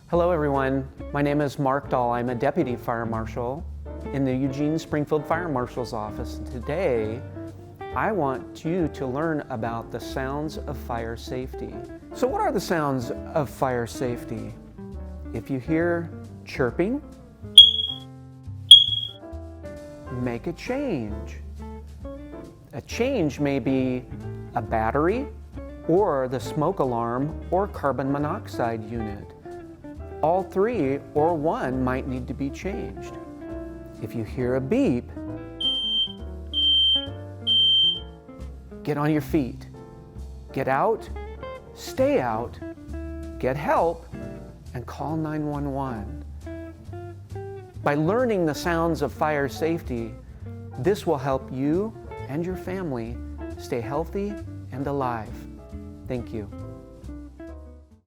Hello everyone, my name is Mark Dahl. I'm a Deputy Fire Marshal in the Eugene Springfield Fire Marshal's office. Today, I want you to learn about the sounds of fire safety. So what are the sounds of fire safety? If you hear chirping, make a change. A change may be a battery or the smoke alarm or carbon monoxide unit. All three or one might need to be changed. If you hear a beep, get on your feet. Get out, stay out, get help, and call 911. By learning the sounds of fire safety, this will help you and your family stay healthy and alive. Thank you.